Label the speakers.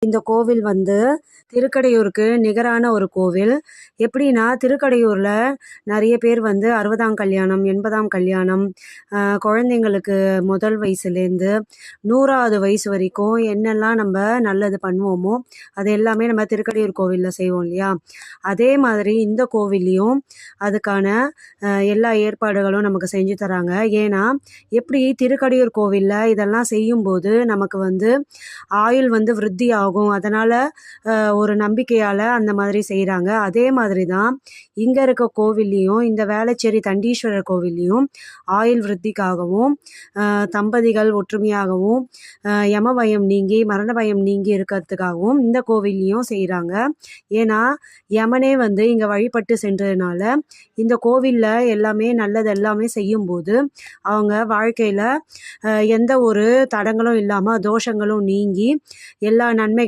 Speaker 1: இந்த கோவில் வந்து திருக்கடையூருக்கு நிகரான ஒரு கோவில். எப்படின்னா, திருக்கடையூரில் நிறைய பேர் வந்து 60ஆம் கல்யாணம், 80ஆம் கல்யாணம், குழந்தைங்களுக்கு முதல் வயசுலேருந்து 100வது வயசு வரைக்கும் என்னெல்லாம் நம்ம நல்லது பண்ணுவோமோ அது எல்லாமே நம்ம திருக்கடையூர் கோவிலில் செய்வோம் இல்லையா? அதே மாதிரி இந்த கோவில்லையும் அதுக்கான எல்லா ஏற்பாடுகளும் நமக்கு செஞ்சு தராங்க. ஏன்னா, எப்படி திருக்கடையூர் கோவிலில் இதெல்லாம் செய்யும்போது நமக்கு வந்து ஆயுள் வந்து விருத்தி ஆகும். அதனால் ஒரு நம்பிக்கையால் அந்த மாதிரி செய்கிறாங்க. அதே மாதிரி தான் இங்கே இருக்க கோவில்லையும், இந்த வேளச்சேரி தண்டீஸ்வரர் கோவில்லையும் ஆயுள் விருத்திக்காகவும், தம்பதிகள் ஒற்றுமையாகவும், யம பயம் நீங்கி மரண பயம் நீங்கி இருக்கிறதுக்காகவும் இந்த கோவில்லையும் செய்கிறாங்க. ஏன்னா, யமனே வந்து இங்கே வழிபட்டு சென்றதுனால இந்த கோவிலில் எல்லாமே நல்லது எல்லாமே செய்யும்போது அவங்க வாழ்க்கையில் எந்த ஒரு தடங்களும் இல்லாமல் தோஷங்களும் நீங்கி எல்லா நன்மைகளும்